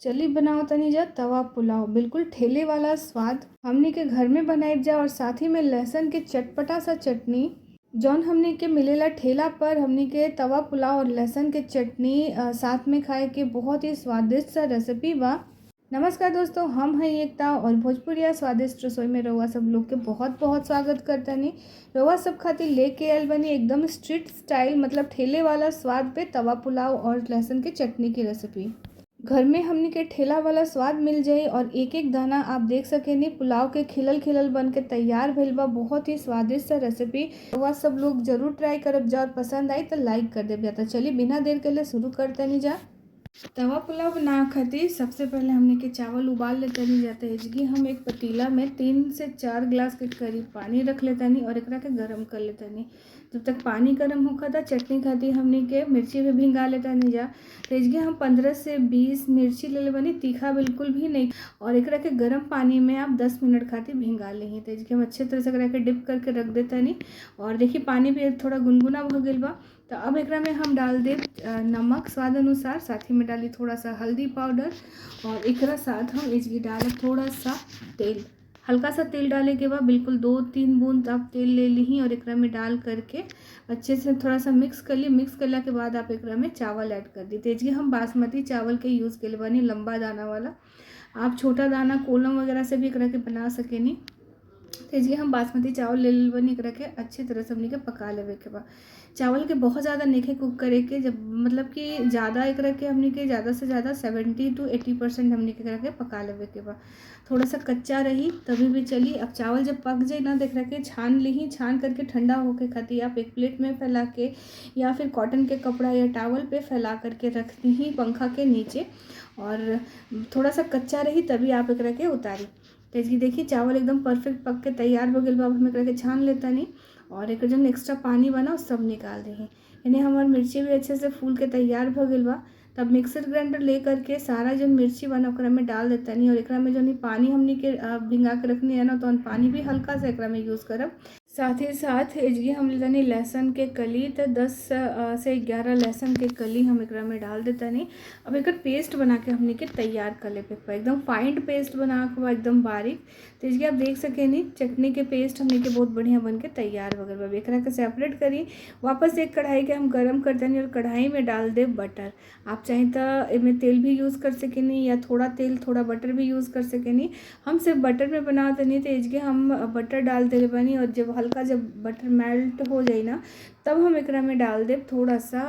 चली बनाओ तनी जा तवा पुलाव, बिल्कुल ठेले वाला स्वाद हमनी के घर में बनाई जा। और साथ ही में लहसुन के चटपटा सा चटनी जौन हमनी के मिलेला ठेला पर, हमनी के तवा पुलाव और लहसुन के चटनी साथ में खाए के बहुत ही स्वादिष्ट सा रेसिपी बा। नमस्कार दोस्तों, हम हैं एकता और भोजपुरिया स्वादिष्ट रसोई में रउआ सब लोग के बहुत बहुत स्वागत करतनी। रउआ सब खातिर लेके आयल बनी एकदम स्ट्रीट स्टाइल, मतलब ठेले वाला स्वाद पे तवा पुलाव और लहसुन के चटनी की रेसिपी। घर में हमनी के ठेला वाला स्वाद मिल जाई और एक एक दाना आप देख सकेनी पुलाव के खिलल खिलल बन के तैयार भइल बा। बहुत ही स्वादिष्ट सा रेसिपी रउआ सब लोग जरूर ट्राई करब जा, और पसंद आई तो लाइक कर देब। तो चलिए बिना देर के लिए शुरू करतनी जा। तवा पुलाव बना खातिर सबसे पहले हमने के चावल उबाल लेतनी जाते हैं। हम एक पतीला में 3 से 4 गिलास के करीब पानी रख लेतनी और एकरा के गरम कर लेतनी। जब तक पानी गरम होखा था चटनी खातिर हमने के मिर्ची भी भिंगा लेतनी जा। तो हम 15 से 20 मिर्ची ले बनी, तीखा बिल्कुल भी नहीं। और एकरा के गरम पानी में आप 10 मिनट खातिर भिंगा ली। तो हम अच्छे तरह से एकरा के डिप करके रख देतनी। और देखिए पानी भी थोड़ा गुनगुना हो गइल बा। तो अब एकरा में हम डाल दे नमक स्वाद अनुसार, साथ ही में डाली थोड़ा सा हल्दी पाउडर, और एकरा साथ हम इसकी डाले थोड़ा सा तेल। हल्का सा तेल डाले के बाद बिल्कुल 2-3 बूंद आप तेल ले ली और एकरा में डाल करके अच्छे से थोड़ा सा मिक्स कर ली। मिक्स करला के बाद आप एकरा में चावल ऐड कर दी। तेजगी हम बासमती चावल के यूज़ के लिए बनी, लंबा दाना वाला। आप छोटा दाना कोलम वगैरह से भी एकरा के बना सकेनी। तेजी हम बासमती चावल ले बनी एकरा के अच्छी तरह से हमनी के पका लेवे के बाद। चावल के बहुत ज़्यादा नेखे कुक करे के, जब मतलब कि ज़्यादा एकरा के हमनी के ज़्यादा से ज़्यादा 70 to 80% हमनी के एकरा के पका लेवे के बाद। थोड़ा सा कच्चा रही तभी भी चली। अब चावल जब पक जाए ना, देख रखे छान ली। छान करके ठंडा होके खातिर आप एक प्लेट में फैला के या फिर कॉटन के कपड़ा या टावल पे फैला करके रखती ही पंखा के नीचे। और थोड़ा सा कच्चा रही तभी आप एकरा के उतारी। तेजी देखिए चावल एकदम परफेक्ट पक के तैयार हो गया। अब हम एकरा के छान लेतनी और एक जो एक्स्ट्रा पानी बना सब निकाल दी। यानी हमार मिर्ची भी अच्छे से फूल के तैयार हो गइल बा। तब मिक्सर ग्राइंडर ले करके सारा जो मिर्ची बना ओकरा में डाल देतनी। और एकरा में जो पानी हमनी के भिंगा के रखनी है ना, तो पानी भी हल्का सा एकरा में यूज़ करब। साथ ही साथ ये हम लेतनी लहसुन के कली, तो 10 से 11 लहसुन के कली हम एकरा में डाल देतनी। अब एक पेस्ट बना के हमनी के तैयार कर ले पे एकदम फाइन पेस्ट बना के एकदम बारीक। तो आप देख सकेनी चटनी के पेस्ट हमनी के बहुत बढ़िया बन के तैयार हो गए। एकरा के सेपरेट करी। वापस एक कढ़ाई के हम गरम कर देनी और कढ़ाई में डाल दे बटर। आप चाहें तो इनमें तेल भी यूज़ कर सकेनी या थोड़ा तेल थोड़ा बटर भी यूज़ कर सकेनी। हम सिर्फ बटर में बना देनी। तो हम बटर डाल दे बनी, और जब हल्का जब बटर मेल्ट हो जाए ना, तब हम एकरा में डाल दे थोड़ा सा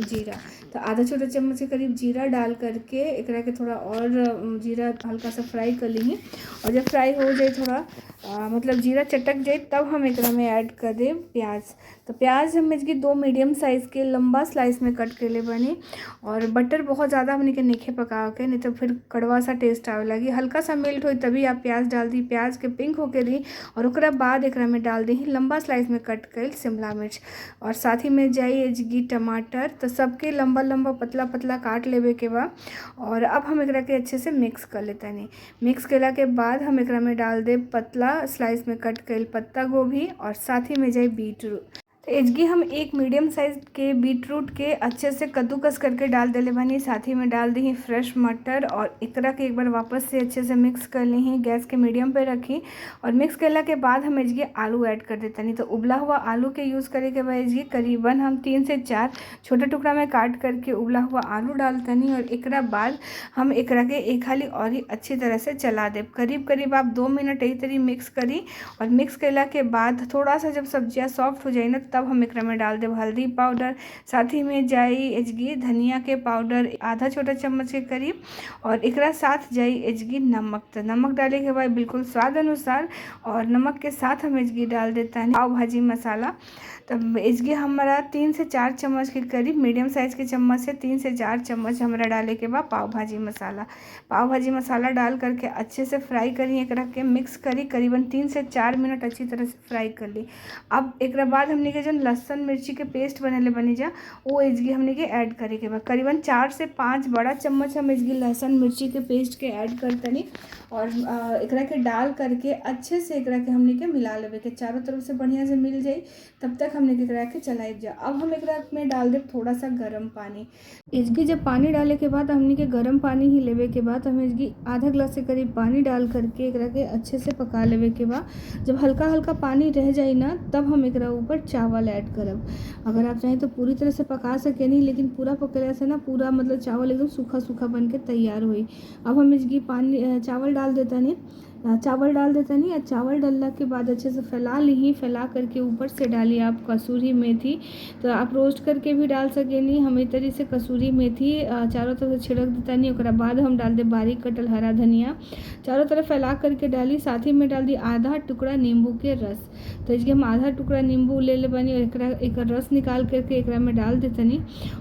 जीरा। तो आधा छोटा चम्मच के करीब जीरा डाल करके एकरा के थोड़ा और जीरा हल्का सा फ्राई कर ली। और जब फ्राई हो जाए थोड़ा मतलब जीरा चटक जाए, तब हम एकरा में ऐड कर दे प्याज। तो प्याज हम इसकी 2 मीडियम साइज़ के लंबा स्लाइस में कट के ले बनी। और बटर बहुत ज़्यादा हमने के नीचे पका के, नहीं तो फिर कड़वा सा टेस्ट आवे लगी। हल्का सा मेल्ट हो तभी आप प्याज डाल दी। प्याज के पिंक होके दी और ओकरा बाद एकरा में डाल दी लंबा स्लाइस में कट कर शिमला मिर्च। और साथ ही में जाई एजगी टमाटर। तो सबके लंबा लंबा पतला पतला काट लेवे के बाद। और अब हम एकरा के अच्छे से मिक्स कर लेते। मिक्स केला के बाद हम एकरा में डाल दे पतला स्लाइस में कट कल पत्ता गोभी, और साथ ही में जाए बीटरूट। तो एजगी हम एक मीडियम साइज के बीटरूट के अच्छे से कद्दूकस करके डाल देले बनी। साथ ही में डाल दी फ्रेश मटर, और एकरा के एक बार वापस से अच्छे से मिक्स कर ली। गैस के मीडियम पे रखी और मिक्स करला के बाद हम एजगी आलू ऐड कर देते। नहीं तो उबला हुआ आलू के यूज़ करे के बाद एजगी करीबन हम 3 से 4 छोटे टुकड़ा में काट करके उबला हुआ आलू डालतनी। और एकरा बाद हम एकरा के एक हाली और ही अच्छी तरह से चला दे। करीब करीब आप 2 मिनट यही तरी मिक्स करी। और मिक्स करला के बाद थोड़ा सा जब सब्जियाँ सॉफ्ट हो जाए ना, तब हम एकरा में डाल देव हल्दी पाउडर। साथ ही में जाई एजगी धनिया के पाउडर आधा छोटा चम्मच के करीब। और एकरा साथ जाई एजगी नमक। तो नमक डाले के बाद बिल्कुल स्वाद अनुसार, और नमक के साथ हम एजगी डाल देता है पाव भाजी मसाला। तब एजगी हमारा 3 से 4 चम्मच के करीब, मीडियम साइज़ के चम्मच से 3 से 4 चम्मच हमारा डाले के बाद पाव भाजी मसाला। पाव भाजी मसाला डाल करके अच्छे से फ्राई करी। एक रख के मिक्स करी, करीबन 3 से 4 मिनट अच्छी तरह से फ्राई कर ली। अब एक बाद हमने के जो लहसुन मिर्ची के पेस्ट बनेले बनी जा, वो एजगी हमने के ऐड करे के बाद करीबन 4 से 5 बड़ा चम्मच हम एजगी लहसुन मिर्ची के पेस्ट के ऐड करतनी। और एकरा के डाल करके अच्छे से एकरा के हमने के मिला लेवे के, चारों तरफ से बढ़िया से मिल जाई। तब तक हमने के एकरा के चलाइब जा। अब हम एकरा में डाल देब थोड़ा सा गर्म पानी। इसकी जब पानी डाले के बाद हमने के गर्म पानी ही लेवे के बाद हमें इसकी आधा ग्लास से करीब पानी डाल करके एकरा के अच्छे से पका लेवे के बाद जब हल्का हल्का पानी रह जाई ना, तब हम एकरा ऊपर चावल ऐड करब। अगर आप चाहें तो पूरी तरह से पका सके नहीं, लेकिन पूरा पकड़े से ना पूरा मतलब चावल एकदम सूखा सूखा बन के तैयार हुई। अब हम इसकी चावल डाल देता नहीं और चावल डालने के बाद अच्छे से फैला करके ऊपर से डालिए आप कसूरी मेथी। तो आप रोस्ट करके भी डाल सकेनी। हम इस तरीके से कसूरी मेथी चारों तरफ से छिड़क देता नहीं। और बाद हम डाल दे बारीक कटल हरा धनिया, चारों तरफ फैला करके डाली। साथ ही में डाल दी आधा टुकड़ा नींबू के रस। तो इसके हम आधा टुकड़ा नींबू ले बनी और एक रस निकाल करके एकरा में डाल देतनी।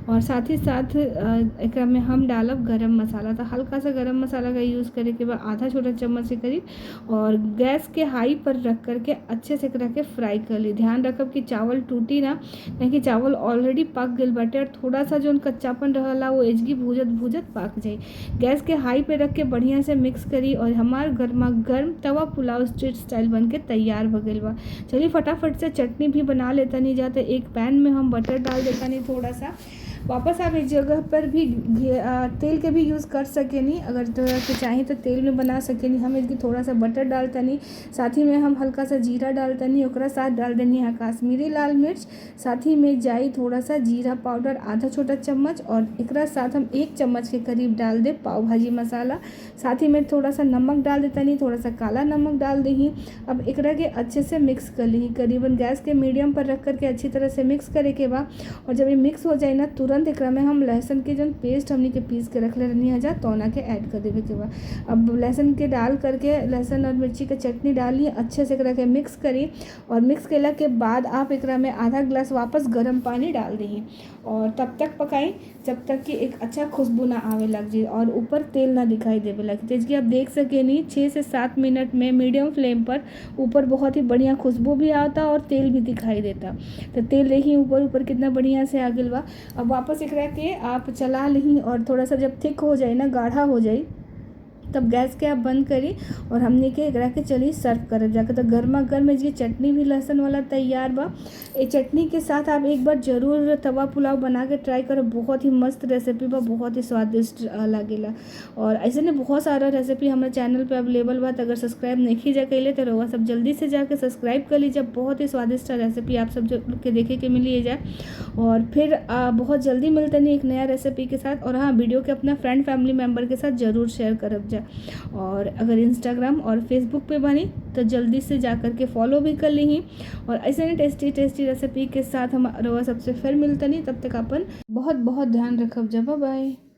और साथ ही साथ एकरा में हम डालब गरम मसाला। तो हल्का सा गरम मसाला का यूज़ करे के बाद आधा छोटा चम्मच से करीब, और गैस के हाई पर रख करके अच्छे से एकरा के फ्राई कर ली। ध्यान रखब कि चावल टूटी ना, नहीं कि चावल ऑलरेडी पक गल बाटे और थोड़ा सा जो कच्चापन रहला वो एजगी भूजत भूजत पक जाई। गैस के हाई पे रख के बढ़िया से मिक्स करी और हमार गर्मा गर्म तवा पुलाव स्ट्रीट स्टाइल बन के तैयार हो गइल बा। चलिए फटाफट से चटनी भी बना लेता नहीं जाते। एक पैन में हम बटर डाल देता नहीं थोड़ा सा। वापस आप इस जगह पर भी तेल के भी यूज़ कर सके नहीं, अगर तो चाहें तो तेल में बना सके नहीं। हम इसकी थोड़ा सा बटर डालता नहीं, साथ ही में हम हल्का सा जीरा डालता नहीं। ओकरा साथ डाल देनी है कश्मीरी लाल मिर्च, साथ ही में जाई थोड़ा सा जीरा पाउडर आधा छोटा चम्मच, और एकरा साथ हम 1 चम्मच के करीब डाल दे पाव भाजी मसाला। साथ ही में थोड़ा सा नमक डाल देता नहीं, थोड़ा सा काला नमक डाल दी। अब एकरा के अच्छे से मिक्स कर ली। करीबन गैस के मीडियम पर रख करके अच्छी तरह से मिक्स करे के बाद, और जब ये मिक्स हो जाए ना तुरंत एकरा में हम लहसुन के जो पेस्ट हमने के पीस के रख लेनी है जा तोना के ऐड कर देवे के बाद। अब लहसुन के डाल करके लहसुन और मिर्ची के चटनी डाली, अच्छे से एकरा के मिक्स करी। और मिक्स केला के बाद आप एकरा में आधा ग्लास वापस गर्म पानी डाल दी और तब तक पकाई जब तक कि एक अच्छा खुशबू ना आवे लग जाए और ऊपर तेल ना दिखाई देवे लगे। जैसे आप देख सके नहीं 6 से 7 मिनट में मीडियम फ्लेम पर ऊपर बहुत ही बढ़िया खुशबू भी आता और तेल भी दिखाई देता। तो तेल देखिए ऊपर ऊपर कितना बढ़िया से आ गया बा। अब वापस एकरा के आप चला ली और थोड़ा सा जब थिक हो जाए ना, गाढ़ा हो जाए, तब गैस के आप बंद करी और हमने के एकरा के चली सर्व कर जाकर। तो गर्मा गर्म ये चटनी भी लहसुन वाला तैयार बा। ये चटनी के साथ आप एक बार जरूर तवा पुलाव बना के ट्राई करो। बहुत ही मस्त रेसिपी बा, बहुत ही स्वादिष्ट लागेला। और ऐसे ने बहुत सारा रेसिपी हमारे चैनल पे अवेलेबल बा। तो अगर सब्सक्राइब नहीं जा कैले तो रउआ सब जल्दी से जाके सब्सक्राइब कर लीजिए। बहुत ही स्वादिष्ट रेसिपी आप सब जो के देखे के मिली जाए। और फिर बहुत जल्दी मिलते नहीं एक नया रेसिपी के साथ। और हाँ, वीडियो के अपना फ्रेंड फैमिली मेम्बर के साथ ज़रूर शेयर करब जा। और अगर इंस्टाग्राम और फेसबुक पे बनी तो जल्दी से जा कर के फॉलो भी कर ली। और ऐसे ही टेस्टी टेस्टी रेसिपी के साथ हम सबसे फिर मिलते नहीं, तब तक अपन बहुत बहुत ध्यान रखब जा। Bye by.